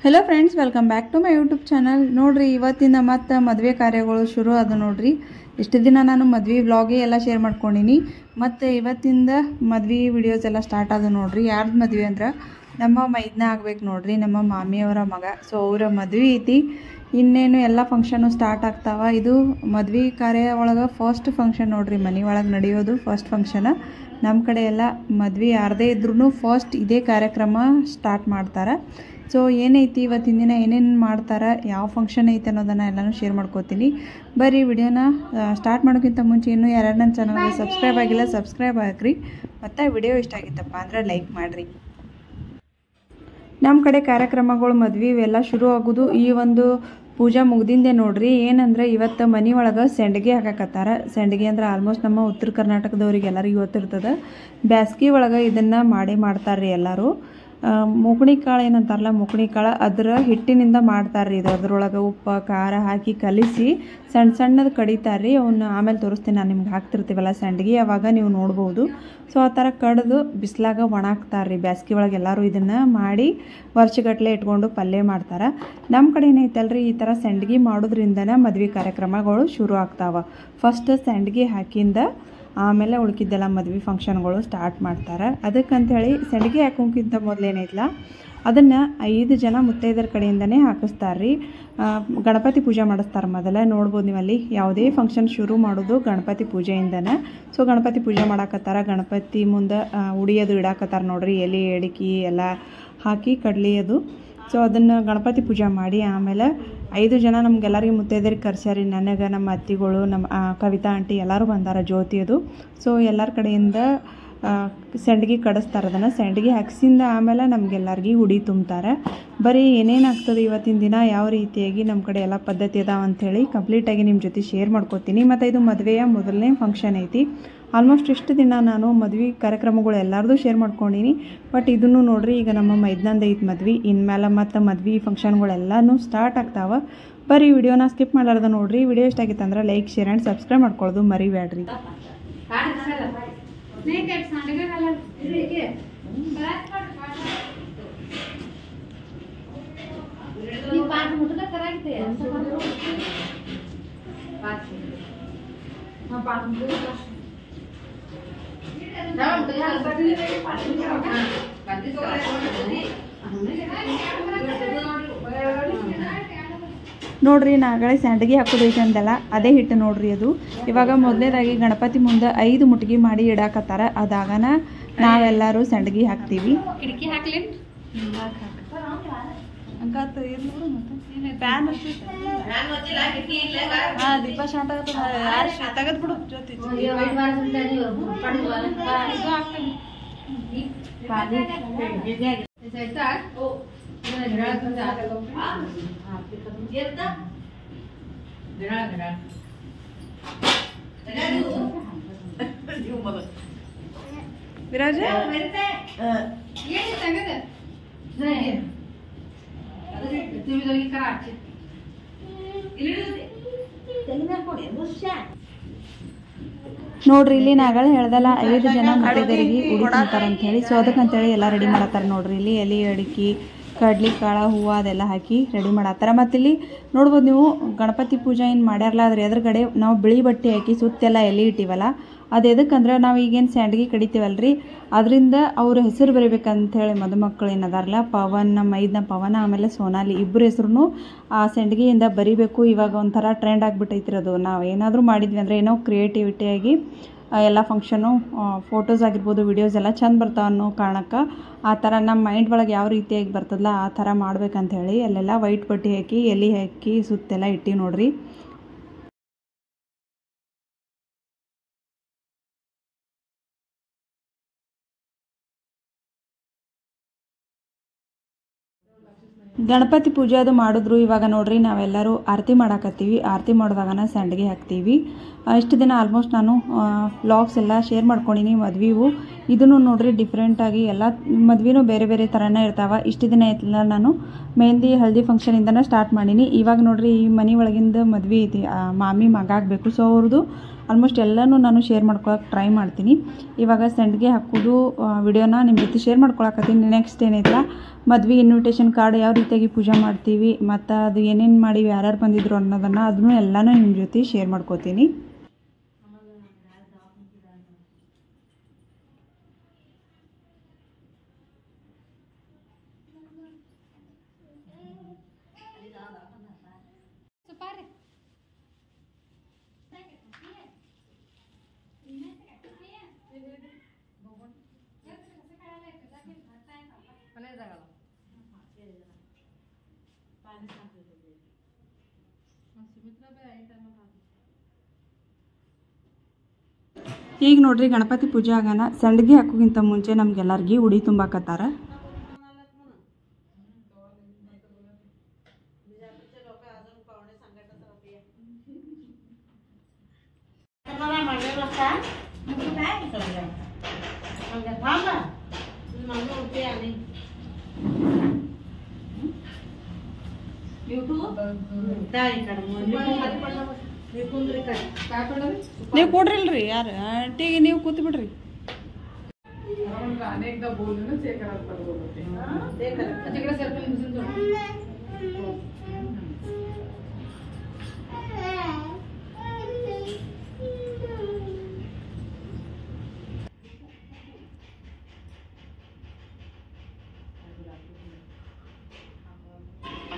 Hello friends welcome back to my YouTube channel. ನೋಡ್ರಿ ಇವತ್ತಿನ ಮತ್ತೆ ಮದುವೆ ಕಾರ್ಯಗಳು ಶುರು ಆದ ನೋಡ್ರಿ। ಇಷ್ಟು ದಿನ ನಾನು ಮದುವೆ ವ್ಲಾಗ್ ಎಲ್ಲ ಶೇರ್ ಮಾಡ್ಕೊಂಡಿನಿ, ಮತ್ತೆ ಇವತ್ತಿಂದ ಮದುವೆ ವಿಡಿಯೋಸ್ ಎಲ್ಲ ಸ್ಟಾರ್ಟ್ ಆದ ನೋಡ್ರಿ। ಯಾರ್ದು ಮದುವೆ ಅಂದ್ರೆ ನಮ್ಮ ಮೈದ್ನ ಆಗಬೇಕು ನೋಡ್ರಿ, ನಮ್ಮ ಮಾಮಿಯವರ ಮಗ। ಸೊ ಅವರ ಮದುವೆ ಐತಿ, ಇನ್ನೇನು ಎಲ್ಲ ಫಂಕ್ಷನ್ ಸ್ಟಾರ್ಟ್ ಆಗ್ತಾವ। ಇದು ಮದುವೆ ಕಾರ್ಯ ಒಳಗೆ ಫಸ್ಟ್ ಫಂಕ್ಷನ್ ನೋಡ್ರಿ, ಮನೆ ಒಳಗೆ ನಡೆಯೋದು ಫಸ್ಟ್ ಫಂಕ್ಷನ್। ನಮ್ಮ ಕಡೆ ಎಲ್ಲ ಮದುವೆ ಯಾರದೇ ಇದ್ರೂ ಫಸ್ಟ್ ಇದೇ ಕಾರ್ಯಕ್ರಮ ಸ್ಟಾರ್ಟ್ ಮಾಡ್ತಾರೆ। ಸೊ ಏನೈತಿ ಇವತ್ತಿನ ದಿನ ಏನೇನು ಮಾಡ್ತಾರೆ, ಯಾವ ಫಂಕ್ಷನ್ ಐತೆ ಅನ್ನೋದನ್ನು ಎಲ್ಲನೂ ಶೇರ್ ಮಾಡ್ಕೋತೀನಿ। ಬರೀ ವಿಡಿಯೋನ ಸ್ಟಾರ್ಟ್ ಮಾಡೋಕ್ಕಿಂತ ಮುಂಚೆ ಇನ್ನೂ ಯಾರು ನನ್ನ ಚಾನಲ್ಗೆ ಸಬ್ಸ್ಕ್ರೈಬ್ ಆಗಿಲ್ಲ ಸಬ್ಸ್ಕ್ರೈಬ್ ಆಗಿರಿ, ಮತ್ತು ವಿಡಿಯೋ ಇಷ್ಟ ಆಗಿತ್ತಪ್ಪ ಅಂದರೆ ಲೈಕ್ ಮಾಡಿರಿ। ನಮ್ಮ ಕಡೆ ಕಾರ್ಯಕ್ರಮಗಳು ಮದುವೆ ಇವೆಲ್ಲ ಶುರು ಆಗೋದು ಈ ಒಂದು ಪೂಜಾ ಮುಗ್ದಿಂದೆ ನೋಡ್ರಿ। ಏನಂದ್ರೆ ಇವತ್ತು ಮನೆ ಒಳಗೆ ಸೆಂಡಿಗೆ ಹಾಕಕತ್ತಾರ। ಸೆಂಡಿಗೆ ಅಂದ್ರೆ ಆಲ್ಮೋಸ್ಟ್ ನಮ್ಮ ಉತ್ತರ ಕರ್ನಾಟಕದವ್ರಿಗೆ ಎಲ್ಲರಿಗೂ ಗೊತ್ತಿರ್ತದೆ, ಬ್ಯಾಸ್ಗೆ ಒಳಗೆ ಇದನ್ನು ಮಾಡ್ತಾರ್ರಿ ಎಲ್ಲರೂ। ಮುಕುಣಿ ಕಾಳು ಏನಂತಾರಲ್ಲ, ಮುಕುಣಿ ಕಾಳು ಅದರ ಹಿಟ್ಟಿನಿಂದ ಮಾಡ್ತಾರೆ ಇದು। ಅದರೊಳಗೆ ಉಪ್ಪು ಖಾರ ಹಾಕಿ ಕಲಿಸಿ ಸಣ್ಣ ಸಣ್ಣದು ಕಡಿತಾರ್ರಿ, ಅವನ್ನ ಆಮೇಲೆ ತೋರಿಸ್ತೀನಿ ನಾನು ನಿಮ್ಗೆ। ಹಾಕ್ತಿರ್ತೀವಲ್ಲ ಸಂಡಿಗೆ, ಅವಾಗ ನೀವು ನೋಡ್ಬೋದು। ಸೊ ಆ ಥರ ಕಡ್ದು ಬಿಸಿಲಾಗ ಒಣಾಕ್ತಾರ್ರಿ ಬ್ಯಾಸ್ಗೆ ಒಳಗೆ ಎಲ್ಲರೂ ಇದನ್ನು ಮಾಡಿ ವರ್ಷಗಟ್ಟಲೆ ಇಟ್ಕೊಂಡು ಪಲ್ಯ ಮಾಡ್ತಾರೆ। ನಮ್ಮ ಕಡೆ ಏನೈತಲ್ರಿ, ಈ ಥರ ಸಂಡಿಗೆ ಮಾಡೋದ್ರಿಂದನೇ ಮದುವೆ ಕಾರ್ಯಕ್ರಮಗಳು ಶುರು ಆಗ್ತಾವ। ಫಸ್ಟ್ ಸಂಡಿಗೆ ಹಾಕಿಂದ ಆಮೇಲೆ ಉಳ್ಕಿದ್ದೆಲ್ಲ ಮದುವೆ ಫಂಕ್ಷನ್ಗಳು ಸ್ಟಾರ್ಟ್ ಮಾಡ್ತಾರೆ। ಅದಕ್ಕಂಥೇಳಿ ಸಂಡಿಗೆ ಹಾಕೋಕ್ಕಿಂತ ಮೊದಲೇನೈತಲ್ಲ, ಅದನ್ನು 5 ಜನ ಮುತ್ತೈದರ ಕಡೆಯಿಂದನೇ ಹಾಕಿಸ್ತಾರ್ರಿ। ಗಣಪತಿ ಪೂಜೆ ಮಾಡಿಸ್ತಾರೆ ಮೊದಲೇ ನೋಡ್ಬೋದು ನೀವಲ್ಲಿ, ಯಾವುದೇ ಫಂಕ್ಷನ್ ಶುರು ಮಾಡೋದು ಗಣಪತಿ ಪೂಜೆಯಿಂದನೇ। ಸೊ ಗಣಪತಿ ಪೂಜೆ ಮಾಡಾಕತ್ತಾರ, ಗಣಪತಿ ಮುಂದೆ ಉಡಿಯೋದು ಇಡಾಕತ್ತಾರ ನೋಡ್ರಿ, ಎಲೆ ಎಡಿಕೆ ಎಲ್ಲ ಹಾಕಿ ಕಡ್ಲಿ ಅದು। ಸೊ ಅದನ್ನು ಗಣಪತಿ ಪೂಜೆ ಮಾಡಿ ಆಮೇಲೆ 5 ಜನ ನಮಗೆಲ್ಲರಿಗೆ ಮುತ್ತೈದರಿಗೆ ಕರ್ಸ್ಯಾರಿ। ನನಗೆ ನಮ್ಮ ಅತ್ತಿಗಳು, ನಮ್ಮ ಕವಿತಾ ಆಂಟಿ ಎಲ್ಲರೂ ಬಂದಾರ, ಜ್ಯೋತಿ ಅದು। ಸೊ ಎಲ್ಲರ ಕಡೆಯಿಂದ ಸಂಡಿಗೆ ಕಡಿಸ್ತಾರೆ, ಅದನ್ನು ಸಂಡಿಗೆ ಹಾಕ್ಸಿಂದ ಆಮೇಲೆ ನಮಗೆಲ್ಲರಿಗೆ ಉಡಿ ತುಂಬ್ತಾರೆ। ಬರೀ ಏನೇನು ಆಗ್ತದೆ ಇವತ್ತಿನ ದಿನ, ಯಾವ ರೀತಿಯಾಗಿ ನಮ್ಮ ಕಡೆ ಎಲ್ಲ ಪದ್ಧತಿ ಅದಾವ ಅಂಥೇಳಿ ಕಂಪ್ಲೀಟಾಗಿ ನಿಮ್ಮ ಜೊತೆ ಶೇರ್ ಮಾಡ್ಕೋತೀನಿ। ಮತ್ತು ಇದು ಮದುವೆಯ ಮೊದಲನೇ ಫಂಕ್ಷನ್ ಐತಿ। ಆಲ್ಮೋಸ್ಟ್ ಇಷ್ಟು ದಿನ ನಾನು ಮದುವೆ ಕಾರ್ಯಕ್ರಮಗಳು ಎಲ್ಲರದು ಶೇರ್ ಮಾಡ್ಕೊಂಡಿನಿ, ಬಟ್ ಇದನ್ನು ನೋಡ್ರಿ ಈಗ ನಮ್ಮ ಮೈದ್ನಂದ ಐತಿ ಮದ್ವೆ, ಇನ್ಮೇಲೆ ಮತ್ತು ಮದ್ವೆ ಫಂಕ್ಷನ್ಗಳೆಲ್ಲನೂ ಸ್ಟಾರ್ಟ್ ಆಗ್ತಾವ। ಬರೀ ವಿಡಿಯೋನ ಸ್ಕಿಪ್ ಮಾಡಲಾರ್ದ ನೋಡ್ರಿ। ವಿಡಿಯೋ ಇಷ್ಟ ಆಗಿತ್ತು ಅಂದ್ರೆ ಲೈಕ್ ಶೇರ್ ಆ್ಯಂಡ್ ಸಬ್ಸ್ಕ್ರೈಬ್ ಮಾಡ್ಕೊಳ್ಳೋದು ಮರಿಬೇಡ್ರಿ। ನೋಡ್ರಿ ನಾಗಳೆ ಸಂಡಿಗೆ ಹಾಕೋದೈತೆ ಅಂದಲ್ಲ, ಅದೇ ಹಿಟ್ಟು ನೋಡ್ರಿ ಅದು। ಇವಾಗ ಮೊದಲನೇದಾಗಿ ಗಣಪತಿ ಮುಂದೆ 5 ಮುಟ್ಗಿ ಮಾಡಿ ಇಡಾಕತ್ತಾರ, ಅದಾಗನ ನಾವೆಲ್ಲರೂ ಸಂಡಿಗೆ ಹಾಕ್ತೀವಿ। ದೀಪ ಶಾಂತ ತೆಗೆದ್ಬಿಡು ಜ್ಯೋತಿ, ವಿರಾಜ ನೋಡ್ರಿ ಇಲ್ಲಿ ನಾಗಳು ಹೇಳ್ದಲ್ಲ 5 ಜನ ಮುತ್ತೈದರಿಗೆ ಉಡಿ ತುಂಬ್ತಾರಂತ ಹೇಳಿ। ಸೊ ಅದಕ್ಕಂತೇಳಿ ಎಲ್ಲ ರೆಡಿ ಮಾಡತ್ತಾರೆ ನೋಡ್ರಿ, ಇಲ್ಲಿ ಎಲೆ ಅಡಿಕೆ ಕಡ್ಲಿ ಕಾಳು ಹೂವು ಅದೆಲ್ಲ ಹಾಕಿ ರೆಡಿ ಮಾಡತ್ತಾರೆ। ಮತ್ತು ಇಲ್ಲಿ ನೋಡ್ಬೋದು ನೀವು ಗಣಪತಿ ಪೂಜೆ ಏನು ಮಾಡ್ಯಾರಲ್ಲ, ಅದ್ರ ಎದುರುಗಡೆ ನಾವು ಬಿಳಿ ಬಟ್ಟೆ ಹಾಕಿ ಸುತ್ತೆಲ್ಲ ಎಲೆ ಇಟ್ಟಿವಲ್ಲ, ಅದು ಎದಕ್ಕಂದ್ರೆ ನಾವು ಈಗೇನು ಸಂಡಿಗೆ ಕಡಿತೀವಲ್ರಿ, ಅದರಿಂದ ಅವ್ರ ಹೆಸರು ಬರೀಬೇಕಂತೇಳಿ ಮದುಮಕ್ಕಳು ಏನದಾರಲ್ಲ, ಪವನ್, ನಮ್ಮ ಮೈದ್ನ ಪವನ ಆಮೇಲೆ ಸೋನಾಲಿ ಇಬ್ಬರು ಹೆಸರು ಆ ಸಂಡಿಗೆಯಿಂದ ಬರಿಬೇಕು। ಇವಾಗ ಒಂಥರ ಟ್ರೆಂಡ್ ಆಗಿಬಿಟ್ಟೈತ್ರಿ ಅದು। ನಾವು ಏನಾದರೂ ಮಾಡಿದ್ವಿ ಅಂದರೆ ಏನೋ ಕ್ರಿಯೇಟಿವಿಟಿಯಾಗಿ ಎಲ್ಲ ಫಂಕ್ಷನು ಫೋಟೋಸ್ ಆಗಿರ್ಬೋದು, ವಿಡಿಯೋಸ್ ಎಲ್ಲ ಚಂದ ಬರ್ತಾವೆ ಅನ್ನೋ ಕಾರಣಕ್ಕೆ ಆ ಥರ ನಮ್ಮ ಮೈಂಡ್ ಒಳಗೆ ಯಾವ ರೀತಿಯಾಗಿ ಬರ್ತದಲ್ಲ ಆ ಥರ ಮಾಡ್ಬೇಕಂಥೇಳಿ ಅಲ್ಲೆಲ್ಲ ವೈಟ್ ಬಟ್ಟೆ ಹಾಕಿ ಎಲೆ ಹಾಕಿ ಸುತ್ತೆಲ್ಲ ಇಟ್ಟಿವಿ ನೋಡ್ರಿ। ಗಣಪತಿ ಪೂಜೆ ಅದು ಮಾಡಿದ್ರು। ಇವಾಗ ನೋಡ್ರಿ ನಾವೆಲ್ಲರೂ ಆರತಿ ಮಾಡಾಕತ್ತೀವಿ, ಆರತಿ ಮಾಡಿದಾಗನ ಸಂಡಿಗೆ ಹಾಕ್ತೀವಿ। ಇಷ್ಟು ದಿನ ಆಲ್ಮೋಸ್ಟ್ ನಾನು ವ್ಲಾಗ್ಸ್ ಎಲ್ಲ ಶೇರ್ ಮಾಡ್ಕೊಂಡಿನಿ ಮದ್ವೆವು। ಇದನ್ನು ನೋಡ್ರಿ ಡಿಫ್ರೆಂಟಾಗಿ ಎಲ್ಲ ಮದ್ವೆನೂ ಬೇರೆ ಬೇರೆ ಥರನೇ ಇರ್ತಾವೆ। ಇಷ್ಟು ದಿನ ಐತಲ್ಲ ನಾನು ಮೆಹಂದಿ ಹಳದಿ ಫಂಕ್ಷನಿಂದನೇ ಸ್ಟಾರ್ಟ್ ಮಾಡೀನಿ। ಇವಾಗ ನೋಡ್ರಿ ಈ ಮನೆ ಒಳಗಿಂದ ಮದ್ವೆ ಐತಿ, ಮಾಮಿ ಮಗ ಆಗಬೇಕು। ಸೊ ಅವ್ರದ್ದು ಆಲ್ಮೋಸ್ಟ್ ಎಲ್ಲನೂ ನಾನು ಶೇರ್ ಮಾಡ್ಕೊಳಕ್ಕೆ ಟ್ರೈ ಮಾಡ್ತೀನಿ. ಇವಾಗ ಸಂಡಿಗೆ ಹಾಕೋದು ವಿಡಿಯೋನ ನಿಮ್ಮ ಜೊತೆ ಶೇರ್ ಮಾಡ್ಕೊಳಕತ್ತೀನಿ. ನೆಕ್ಸ್ಟ್ ಏನೈತಲ್ಲ ಮದ್ವೆ ಇನ್ವಿಟೇಷನ್ ಕಾರ್ಡ್ ಯಾವ ರೀತಿಯಾಗಿ ಪೂಜೆ ಮಾಡ್ತೀವಿ ಮತ್ತು ಅದು ಏನೇನು ಮಾಡಿವಿ, ಯಾರ್ಯಾರು ಬಂದಿದ್ರು ಅನ್ನೋದನ್ನು ಅದನ್ನು ಎಲ್ಲನೂ ನಿಮ್ಮ ಜೊತೆ ಶೇರ್ ಮಾಡ್ಕೋತೀನಿ. ಈಗ ನೋಡ್ರಿ ಗಣಪತಿ ಪೂಜೆ ಆಗಾನ ಸಂಡಿಗೆ ಹಾಕೋಕ್ಕಿಂತ ಮುಂಚೆ ನಮ್ಗೆಲ್ಲರಿಗೂ ಉಡಿ ತುಂಬಾಕತ್ತಾರ. ನೀವು ಕೊಡ್ರಿಲ್ರಿ ಯಾರು ಆಂಟಿಗೆ ನೀವು ಕೂತ್ ಬಿಡ್ರಿ.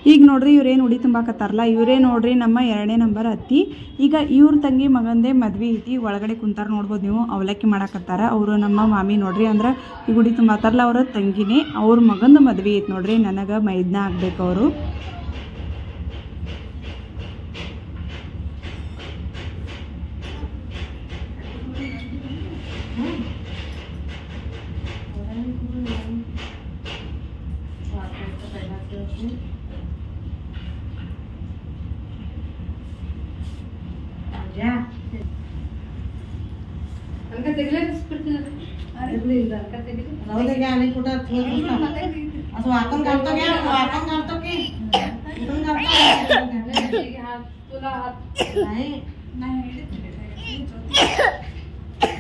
ಈಗ ನೋಡ್ರಿ ಇವ್ರೇನು ಉಡಿ ತುಂಬಾಕತ್ತಾರಲ್ಲ, ಇವರೇ ನೋಡ್ರಿ ನಮ್ಮ 2ನೇ ನಂಬರ್ ಅತ್ತಿ. ಈಗ ಇವ್ರ ತಂಗಿ ಮಗಂದೇ ಮದ್ವೆ ಐತಿ, ಒಳಗಡೆ ಕುಂತಾರ ನೋಡ್ಬೋದು ನೀವು. ಅವಲಕ್ಕಿ ಮಾಡಾಕತ್ತಾರ ಅವರು ನಮ್ಮ ಮಾಮಿ ನೋಡ್ರಿ. ಅಂದ್ರೆ ಈಗ ಉಡಿ ತುಂಬಾತಾರಲ್ಲ ಅವ್ರ ತಂಗಿನೇ, ಅವ್ರ ಮಗಂದು ಮದ್ವೆ ಐತಿ ನೋಡ್ರಿ. ನನಗೆ ಮೈದ್ನ ಆಗ್ಬೇಕು ಅವರು.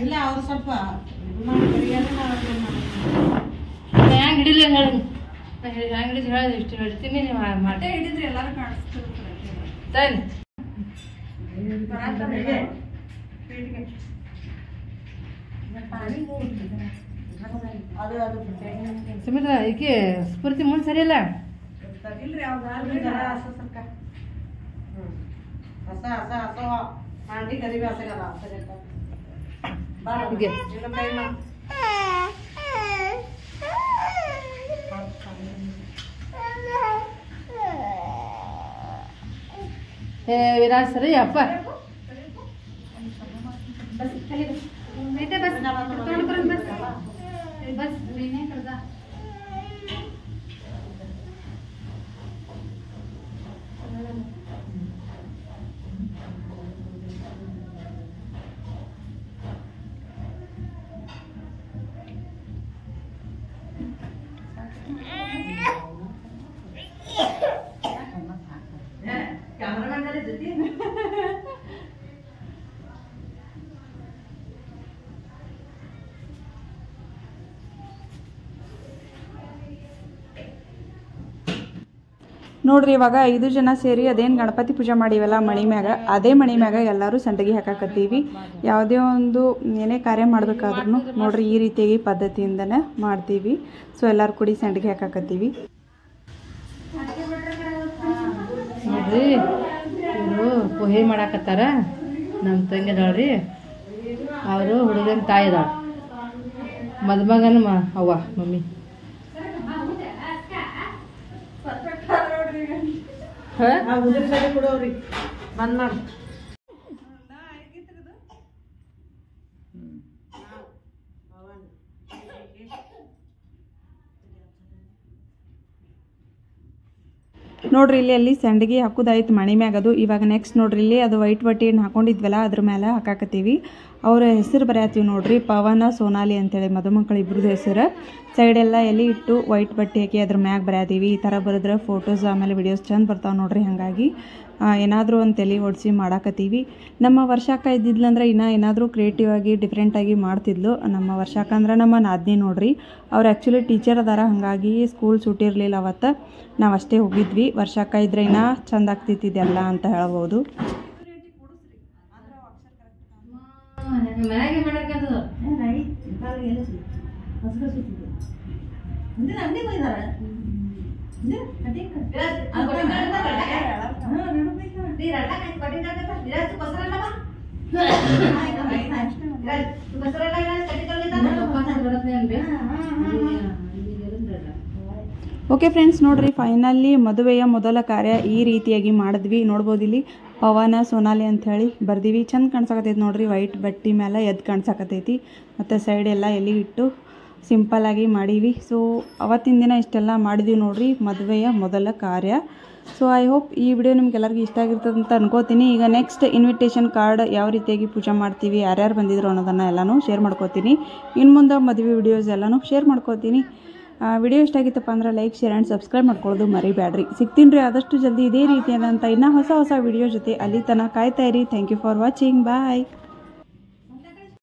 ಇಲ್ಲ ಅವ್ರು ಸ್ವಲ್ಪ ಹ್ಯಾಂಗ ಹಿಡಿಲಿ ಹ್ಯಾಂಗ ಹಿಡಿದು ಹೇಳೋದು ಇಷ್ಟು ಹಿಡ್ತೀನಿ ನೀವು ಮಾಡಿ ಹಿಡಿದ್ರಿ ಎಲ್ಲರೂ ಕಾಣಿಸ್ತಾರೆ. ಸುಮಿತ್ರ ಈಕೆ ಸ್ಫೂರ್ತಿ ಮುಂದೆ ಸರಿ ಇಲ್ಲ ವಿರಾಜ್ ಸರಿ ಅಪ್ಪ ನೋಡ್ರಿ ಇವಾಗ 5 ಜನ ಸೇರಿ ಅದೇನು ಗಣಪತಿ ಪೂಜೆ ಮಾಡಿವಲ್ಲ ಮಣಿ ಮ್ಯಾಗ, ಅದೇ ಮಣಿ ಮ್ಯಾಗ ಎಲ್ಲರೂ ಸಂಡಿಗೆ ಹಾಕಾಕತ್ತೀವಿ. ಯಾವುದೇ ಒಂದು ಏನೇ ಕಾರ್ಯ ಮಾಡ್ಬೇಕಾದ್ರೂ ನೋಡ್ರಿ ಈ ರೀತಿಯಾಗಿ ಪದ್ಧತಿಯಿಂದನೇ ಮಾಡ್ತೀವಿ. ಸೊ ಎಲ್ಲರೂ ಕೂಡಿ ಸಂಡಿಗೆ ಹಾಕಾಕತ್ತೀವಿ. ನೋಡ್ರಿ ಇವರು ಪೋಹೆ ಮಾಡಾಕತ್ತಾರ. ನಮ್ಮ ತಂಗಿ ಅದಾಳ್ರಿ, ಅವರು ಹುಡುಗನ ತಾಯಿ ಅದಾಳ, ಮದುಮಗನ ಅವ್ವ ಮಮ್ಮಿ. ಕೊಡೋರಿ ಬಂದ್ ಮಾಡಿ ನೋಡ್ರಿ ಇಲ್ಲಿ ಅಲ್ಲಿ ಸಂಡಿಗೆ ಹಾಕೋದಾಯ್ತು ಮಣಿ ಮ್ಯಾಗ. ಅದು ಇವಾಗ ನೆಕ್ಸ್ಟ್ ನೋಡ್ರಿ ಇಲ್ಲಿ ಅದು ವೈಟ್ ಬಟ್ಟೆಯನ್ನು ಹಾಕೊಂಡಿದ್ವಲ್ಲ ಅದ್ರ ಮೇಲೆ ಹಾಕಾಕತ್ತೀವಿ. ಅವರ ಹೆಸರು ಬರೆಯತ್ತೀವಿ ನೋಡ್ರಿ, ಪವನ ಸೋನಾಲಿ ಅಂತೇಳಿ ಮದುಮಕ್ಕಳು ಇಬ್ಬರದ್ದು ಹೆಸರು. ಸೈಡೆಲ್ಲ ಎಲೆ ಇಟ್ಟು ವೈಟ್ ಬಟ್ಟೆ ಹಾಕಿ ಅದ್ರ ಮ್ಯಾಗ ಬರೆಯತ್ತೀವಿ. ಈ ಥರ ಬರೆದ್ರೆ ಫೋಟೋಸ್ ಆಮೇಲೆ ವಿಡಿಯೋಸ್ ಚಂದ ಬರ್ತಾವೆ ನೋಡ್ರಿ. ಹಾಗಾಗಿ ಏನಾದರೂ ಒಂದು ತಲೆ ಓಡಿಸಿ ಮಾಡಾಕತ್ತೀವಿ. ನಮ್ಮ ವರ್ಷಾಕ ಇದ್ದಿದ್ಲಂದ್ರೆ ಇನ್ನೂ ಏನಾದರೂ ಕ್ರಿಯೇಟಿವ್ ಆಗಿ ಡಿಫ್ರೆಂಟಾಗಿ ಮಾಡ್ತಿದ್ಲು. ನಮ್ಮ ವರ್ಷಾಕ ಅಂದ್ರೆ ನಮ್ಮ ನಾದಿನಿ ನೋಡ್ರಿ, ಅವ್ರು ಆ್ಯಕ್ಚುಲಿ ಟೀಚರ್ ಅದಾರ. ಹಾಗಾಗಿ ಸ್ಕೂಲ್ ಸೂಟಿ ಇರಲಿಲ್ಲ ಅವತ್ತು, ನಾವು ಅಷ್ಟೇ ಹೋಗಿದ್ವಿ. ವರ್ಷಾಕ ಇದ್ರೆ ಇನ್ನೂ ಚಂದ ಆಗ್ತಿತ್ತಿದ್ದೆಲ್ಲ ಅಂತ ಹೇಳ್ಬೋದು. ಮನೆಗೆ ಮಾಡಕ್ಕದು ಓಕೆ ಫ್ರೆಂಡ್ಸ್, ನೋಡ್ರಿ ಫೈನಲಿ ಮದುವೆಯ ಮೊದಲ ಕಾರ್ಯ ಈ ರೀತಿಯಾಗಿ ಮಾಡಿದ್ವಿ. ನೋಡ್ಬೋದು ಇಲ್ಲಿ ಪವನ ಸೋನಾಲಿ ಅಂಥೇಳಿ ಬರ್ದೀವಿ. ಚಂದ ಕಾಣ್ಸಕತ್ತೈತಿ ನೋಡ್ರಿ, ವೈಟ್ ಬಟ್ಟೆ ಮೇಲೆ ಎದ್ದು ಕಾಣ್ಸಕತ್ತೈತಿ. ಮತ್ತು ಸೈಡ್ ಎಲ್ಲ ಎಲೆ ಇಟ್ಟು ಸಿಂಪಲ್ಲಾಗಿ ಮಾಡೀವಿ. ಸೊ ಅವತ್ತಿನ ದಿನ ಇಷ್ಟೆಲ್ಲ ಮಾಡಿದ್ವಿ ನೋಡ್ರಿ, ಮದುವೆಯ ಮೊದಲ ಕಾರ್ಯ. ಸೊ ಐ ಹೋಪ್ ಈ ವಿಡಿಯೋ ನಿಮ್ಗೆಲ್ಲರಿಗೂ ಇಷ್ಟ ಆಗಿರ್ತದೆ ಅಂತ ಅನ್ಕೋತೀನಿ. ಈಗ ನೆಕ್ಸ್ಟ್ ಇನ್ವಿಟೇಷನ್ ಕಾರ್ಡ್ ಯಾವ ರೀತಿಯಾಗಿ ಪೂಜೆ ಮಾಡ್ತೀವಿ, ಯಾರ್ಯಾರು ಬಂದಿದ್ರು ಅನ್ನೋದನ್ನು ಎಲ್ಲನೂ ಶೇರ್ ಮಾಡ್ಕೋತೀನಿ. ಇನ್ನು ಮುಂದೆ ಮದುವೆ ವಿಡಿಯೋಸ್ ಎಲ್ಲನೂ ಶೇರ್ ಮಾಡ್ಕೋತೀನಿ. ವಿಡಿಯೋ ಇಷ್ಟ ಆಗಿತ್ತಪ್ಪ ಅಂದ್ರೆ ಲೈಕ್, ಶೇರ್ ಆ್ಯಂಡ್ ಸಬ್ಸ್ಕ್ರೈಬ್ ಮಾಡ್ಕೊಳ್ಳೋದು ಮರಿಬೇಡ್ರಿ. ಸಿಗ್ತೀನಿ ರೀ ಆದಷ್ಟು ಜಲ್ದಿ ಇದೇ ರೀತಿಯಾದಂಥ ಇನ್ನೂ ಹೊಸ ವಿಡಿಯೋ ಜೊತೆ. ಅಲ್ಲಿ ತನಕ ಕಾಯ್ತಾ ಇರಿ. Thank you for watching. Bye.